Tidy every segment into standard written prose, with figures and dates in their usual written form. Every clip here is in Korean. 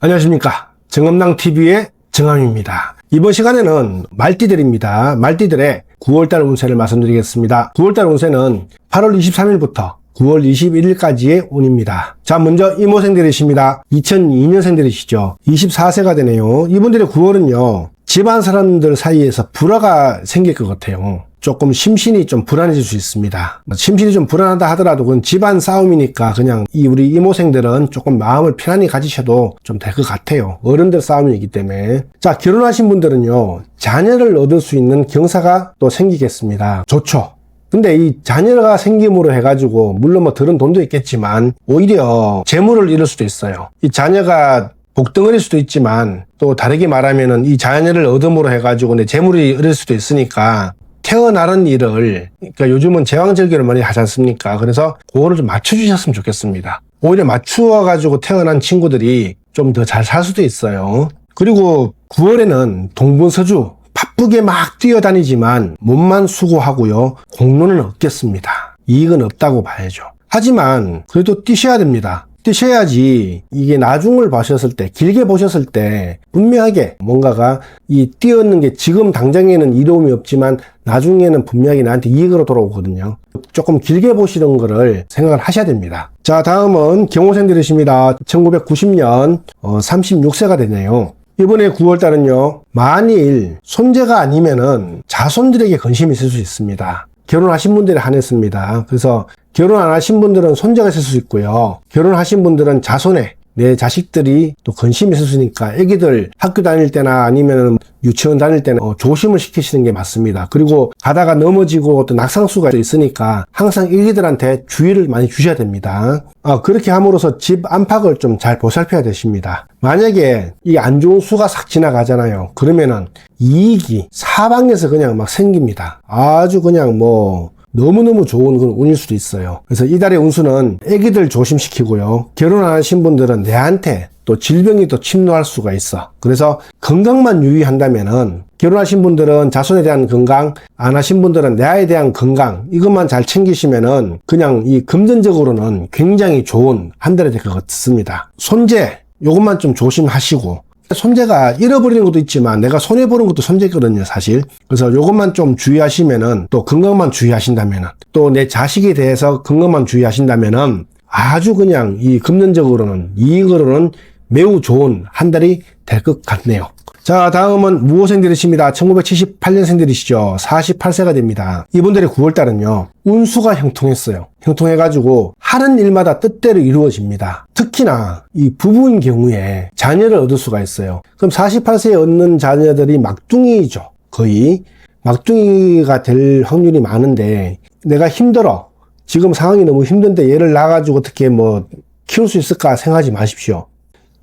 안녕하십니까. 정엄랑TV의 정엄입니다. 이번 시간에는 말띠들입니다. 말띠들의 9월달 운세를 말씀드리겠습니다. 9월달 운세는 8월 23일부터 9월 21일까지의 운입니다. 자, 먼저 이모생들이십니다. 2002년생들이시죠. 24세가 되네요. 이분들의 9월은요, 집안 사람들 사이에서 불화가 생길 것 같아요. 조금 심신이 좀 불안해질 수 있습니다. 심신이 좀 불안하다 하더라도 그건 집안 싸움이니까 그냥 우리 이모생들은 조금 마음을 편안히 가지셔도 좀 될 것 같아요. 어른들 싸움이기 때문에. 자, 결혼하신 분들은요, 자녀를 얻을 수 있는 경사가 또 생기겠습니다. 좋죠. 근데 이 자녀가 생김으로 해가지고 물론 뭐 들은 돈도 있겠지만 오히려 재물을 잃을 수도 있어요. 이 자녀가 복덩어리일 수도 있지만 또 다르게 말하면은 이 자녀를 얻음으로 해가지고 내 재물이 잃을 수도 있으니까 태어나는 일을, 그러니까 요즘은 제왕절개를 많이 하지 않습니까? 그래서 그거를 좀 맞춰주셨으면 좋겠습니다. 오히려 맞추어가지고 태어난 친구들이 좀 더 잘 살 수도 있어요. 그리고 9월에는 동분서주 바쁘게 막 뛰어다니지만 몸만 수고하고요. 공로는 없겠습니다. 이익은 없다고 봐야죠. 하지만 그래도 뛰셔야 됩니다. 뛰셔야지 이게 나중을 보셨을 때, 길게 보셨을 때 분명하게 뭔가가 이 뛰었는 게 지금 당장에는 이로움이 없지만 나중에는 분명하게 나한테 이익으로 돌아오거든요. 조금 길게 보시는 거를 생각을 하셔야 됩니다. 자, 다음은 경호생들이십니다. 1990년 36세가 되네요. 이번에 9월달은요, 만일 손재가 아니면은 자손들에게 관심이 있을 수 있습니다. 결혼하신 분들에 한했습니다. 그래서 결혼 안 하신 분들은 손재가 있을 수 있고요. 결혼하신 분들은 자손에 내 자식들이 또 관심이 있을 수 있으니까 애기들 학교 다닐 때나 아니면 유치원 다닐 때는 조심을 시키시는 게 맞습니다. 그리고 가다가 넘어지고 또 낙상수가 있으니까 항상 애기들한테 주의를 많이 주셔야 됩니다. 그렇게 함으로써 집 안팎을 좀 잘 보살펴야 되십니다. 만약에 이 안 좋은 수가 싹 지나가잖아요. 그러면은 이익이 사방에서 그냥 막 생깁니다. 아주 그냥 너무너무 좋은 그런 운일 수도 있어요. 그래서 이달의 운수는 애기들 조심시키고요. 결혼 안 하신 분들은 내한테 또 질병이 또 침노할 수가 있어. 그래서 건강만 유의한다면은 결혼하신 분들은 자손에 대한 건강, 안 하신 분들은 내아에 대한 건강, 이것만 잘 챙기시면은 그냥 이 금전적으로는 굉장히 좋은 한 달이 될 것 같습니다. 손재, 요것만 좀 조심하시고, 손재가 잃어버리는 것도 있지만 내가 손해보는 것도 손재거든요, 사실. 그래서 요것만 좀 주의하시면은, 또 건강만 주의하신다면은, 또 내 자식에 대해서 건강만 주의하신다면은 아주 그냥 이 금전적으로는, 이익으로는 매우 좋은 한 달이 될 것 같네요. 자, 다음은 무호생들이십니다. 1978년생들이시죠. 48세가 됩니다. 이분들의 9월달은요, 운수가 형통했어요. 형통해가지고 하는 일마다 뜻대로 이루어집니다. 특히나 이 부부인 경우에 자녀를 얻을 수가 있어요. 그럼 48세에 얻는 자녀들이 막둥이죠. 거의 막둥이가 될 확률이 많은데, 내가 힘들어, 지금 상황이 너무 힘든데 얘를 낳아가지고 어떻게 키울 수 있을까 생각하지 마십시오.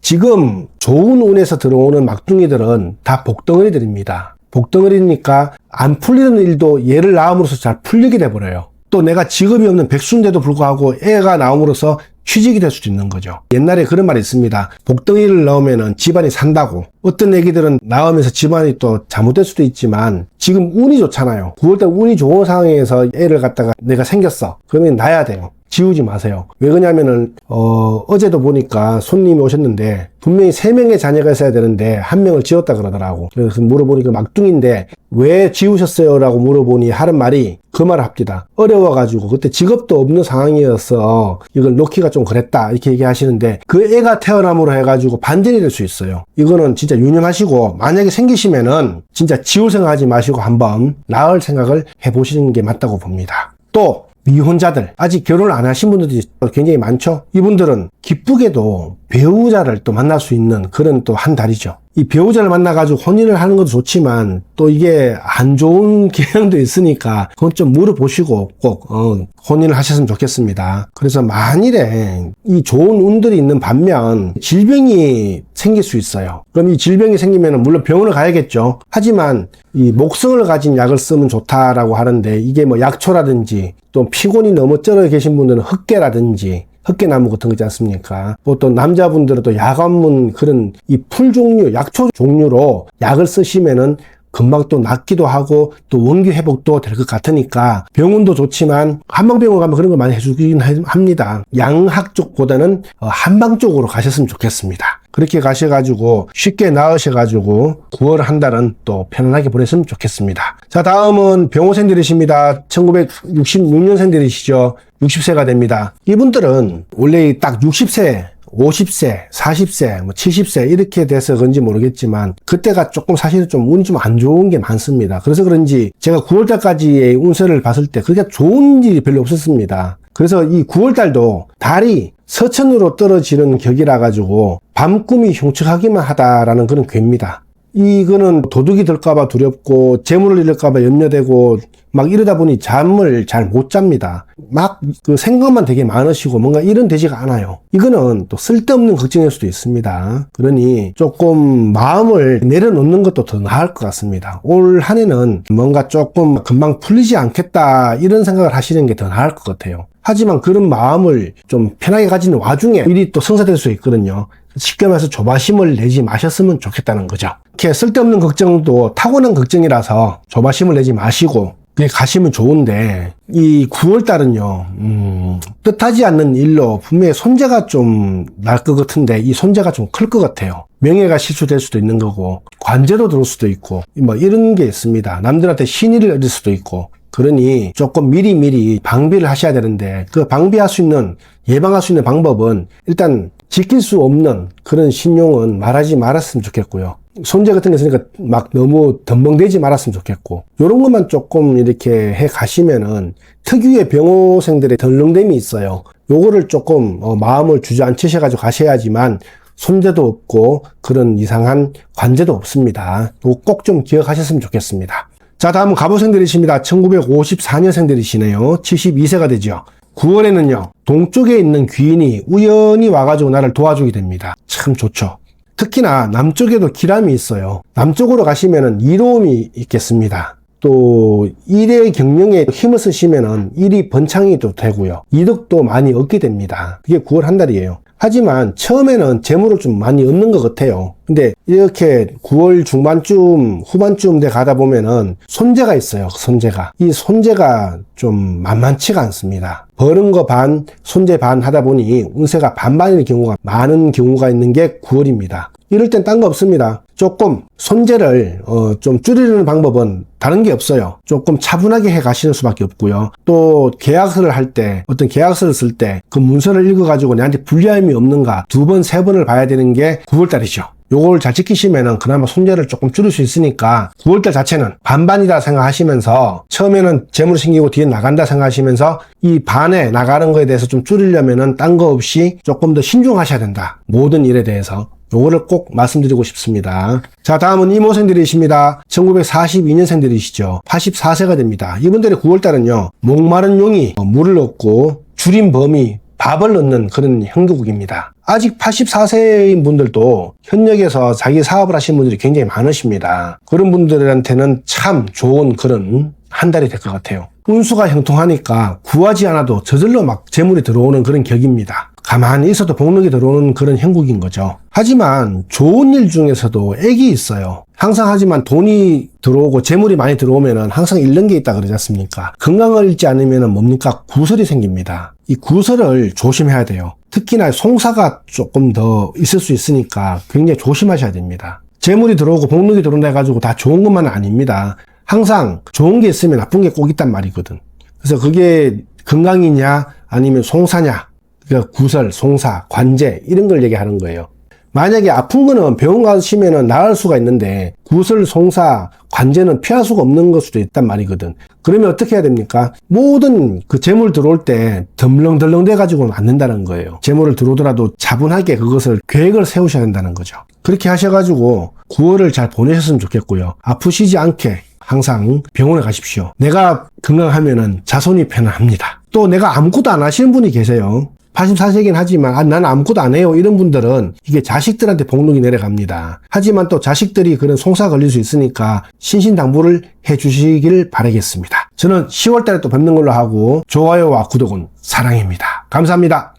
지금 좋은 운에서 들어오는 막둥이들은 다 복덩어리들입니다. 복덩어리니까 안 풀리는 일도 얘를 낳음으로써 잘 풀리게 돼버려요. 또 내가 직업이 없는 백수인데도 불구하고 애가 나옴으로써 취직이 될 수도 있는 거죠. 옛날에 그런 말이 있습니다. 복덩이를 낳으면 집안이 산다고. 어떤 애기들은 낳으면서 집안이 또 잘못될 수도 있지만 지금 운이 좋잖아요. 9월달 운이 좋은 상황에서 애를 갖다가 내가 생겼어. 그러면 낳아야 돼요. 지우지 마세요. 왜 그러냐면은 어제도 보니까 손님이 오셨는데 분명히 3명의 자녀가 있어야 되는데 1명을 지웠다 그러더라고. 그래서 물어보니까 막둥인데 왜 지우셨어요? 라고 물어보니 하는 말이 그 말을 합니다. 어려워가지고 그때 직업도 없는 상황이어서 이걸 놓기가 좀 그랬다 이렇게 얘기하시는데, 그 애가 태어남으로 해가지고 반전이 될 수 있어요. 이거는 진짜 유념하시고, 만약에 생기시면은 진짜 지울 생각하지 마시고 한번 낳을 생각을 해보시는 게 맞다고 봅니다. 또 미혼자들, 아직 결혼을 안 하신 분들이 굉장히 많죠. 이분들은 기쁘게도 배우자를 또 만날 수 있는 그런 또 한 달이죠. 이 배우자를 만나가지고 혼인을 하는 것도 좋지만 또 이게 안 좋은 경향도 있으니까 그건 좀 물어보시고 꼭 혼인을 하셨으면 좋겠습니다. 그래서 만일에 이 좋은 운들이 있는 반면 질병이 생길 수 있어요. 그럼 이 질병이 생기면 물론 병원을 가야겠죠. 하지만 이 목성을 가진 약을 쓰면 좋다라고 하는데, 이게 약초라든지 또 피곤이 너무 쩔어 계신 분들은 흑계라든지 흑개나무 같은 거 있지 않습니까? 보통 남자분들은 또 야관문 그런 이 풀 종류, 약초 종류로 약을 쓰시면은 금방 또 낫기도 하고 또 원기 회복도 될 것 같으니까 병원도 좋지만 한방병원 가면 그런 걸 많이 해주긴 합니다. 양학 쪽보다는 한방 쪽으로 가셨으면 좋겠습니다. 그렇게 가셔가지고 쉽게 나으셔가지고 9월 한 달은 또 편안하게 보냈으면 좋겠습니다. 자, 다음은 병호생들이십니다. 1966년생들이시죠. 60세가 됩니다. 이분들은 원래 딱 60세, 50세, 40세, 70세 이렇게 돼서 그런지 모르겠지만 그때가 조금 사실은 좀 운이 좀 안 좋은 게 많습니다. 그래서 그런지 제가 9월달까지의 운세를 봤을 때 그렇게 좋은 일이 별로 없었습니다. 그래서 이 9월달도 달이 서천으로 떨어지는 격이라 가지고 밤꿈이 흉측하기만 하다라는 그런 괴입니다. 이거는 도둑이 들까봐 두렵고 재물을 잃을까봐 염려되고 막 이러다 보니 잠을 잘 못 잡니다. 막 그 생각만 되게 많으시고 뭔가 일은 되지가 않아요. 이거는 또 쓸데없는 걱정일 수도 있습니다. 그러니 조금 마음을 내려놓는 것도 더 나을 것 같습니다. 올 한 해는 뭔가 조금 금방 풀리지 않겠다 이런 생각을 하시는 게 더 나을 것 같아요. 하지만 그런 마음을 좀 편하게 가지는 와중에 일이 또 성사될 수 있거든요. 쉽게 말해서 조바심을 내지 마셨으면 좋겠다는 거죠. 이렇게 쓸데없는 걱정도 타고난 걱정이라서 조바심을 내지 마시고 그게 가시면 좋은데 이 9월달은요 뜻하지 않는 일로 분명히 손재가 좀 날 것 같은데 이 손재가 좀 클 것 같아요. 명예가 실추될 수도 있는 거고 관제도 들어올 수도 있고 뭐 이런 게 있습니다. 남들한테 신의를 얻을 수도 있고 그러니 조금 미리 방비를 하셔야 되는데 그 방비할 수 있는 예방할 수 있는 방법은 일단 지킬 수 없는 그런 신용은 말하지 말았으면 좋겠고요. 손재 같은 게 있으니까 막 너무 덤벙대지 말았으면 좋겠고 요런 것만 조금 이렇게 해 가시면은 특유의 병호생들의 덜렁댐이 있어요. 요거를 조금 마음을 주저앉히셔가지고 가셔야지만 손재도 없고 그런 이상한 관제도 없습니다. 요거 꼭 좀 기억하셨으면 좋겠습니다. 자, 다음은 갑오생들이십니다. 1954년생들이시네요. 72세가 되죠. 9월에는요, 동쪽에 있는 귀인이 우연히 와가지고 나를 도와주게 됩니다. 참 좋죠. 특히나 남쪽에도 기람이 있어요. 남쪽으로 가시면은 이로움이 있겠습니다. 또 일의 경영에 힘을 쓰시면은 일이 번창이 또 되고요. 이득도 많이 얻게 됩니다. 그게 9월 한 달이에요. 하지만 처음에는 재물을 좀 많이 얻는 것 같아요. 근데 이렇게 9월 중반쯤 후반쯤 돼 가다 보면은 손재가 있어요. 손재가. 이 손재가 좀 만만치가 않습니다. 버는 거 반, 손재 반 하다 보니 운세가 반반인 경우가 많은 경우가 있는 게 9월입니다. 이럴 땐 딴 거 없습니다. 조금 손재를 좀 줄이는 방법은 다른 게 없어요. 조금 차분하게 해 가시는 수밖에 없고요. 또 계약서를 할 때 어떤 계약서를 쓸 때 그 문서를 읽어가지고 내한테 불리함이 없는가 2번, 3번을 봐야 되는 게 9월달이죠. 요걸 잘 지키시면은 그나마 손재를 조금 줄일 수 있으니까 9월달 자체는 반반이다 생각하시면서 처음에는 재물이 생기고 뒤에 나간다 생각하시면서 이 반에 나가는 거에 대해서 좀 줄이려면은 딴 거 없이 조금 더 신중하셔야 된다. 모든 일에 대해서. 요거를 꼭 말씀드리고 싶습니다. 자, 다음은 이모생들이십니다. 1942년생들이시죠. 84세가 됩니다. 이분들의 9월달은요, 목마른 용이 물을 얻고 줄인 범이 밥을 얻는 그런 형국입니다. 아직 84세인 분들도 현역에서 자기 사업을 하시는 분들이 굉장히 많으십니다. 그런 분들한테는 참 좋은 그런 한 달이 될 것 같아요. 운수가 형통하니까 구하지 않아도 저절로 막 재물이 들어오는 그런 격입니다. 가만히 있어도 복록이 들어오는 그런 형국인 거죠. 하지만 좋은 일 중에서도 액이 있어요. 항상 하지만 돈이 들어오고 재물이 많이 들어오면은 항상 잃는 게 있다 그러지 않습니까? 건강을 잃지 않으면은 뭡니까? 구설이 생깁니다. 이 구설을 조심해야 돼요. 특히나 송사가 조금 더 있을 수 있으니까 굉장히 조심하셔야 됩니다. 재물이 들어오고 복록이 들어온다 해가지고 다 좋은 것만은 아닙니다. 항상 좋은 게 있으면 나쁜 게 꼭 있단 말이거든. 그래서 그게 건강이냐 아니면 송사냐, 그러니까 구설, 송사, 관제 이런 걸 얘기하는 거예요. 만약에 아픈 거는 병원 가시면은 나을 수가 있는데 구설, 송사, 관제는 피할 수가 없는 걸 수도 있단 말이거든. 그러면 어떻게 해야 됩니까? 모든 그 재물 들어올 때 덜렁덜렁 돼가지고는 안 된다는 거예요. 재물을 들어오더라도 차분하게 그것을 계획을 세우셔야 된다는 거죠. 그렇게 하셔가지고 9월을 잘 보내셨으면 좋겠고요. 아프시지 않게 항상 병원에 가십시오. 내가 건강하면은 자손이 편안합니다. 또 내가 아무것도 안 하시는 분이 계세요. 84세긴 하지만 나는 아무것도 안 해요. 이런 분들은 이게 자식들한테 복록이 내려갑니다. 하지만 또 자식들이 그런 송사 걸릴 수 있으니까 신신당부를 해주시길 바라겠습니다. 저는 10월달에 또 뵙는 걸로 하고 좋아요와 구독은 사랑입니다. 감사합니다.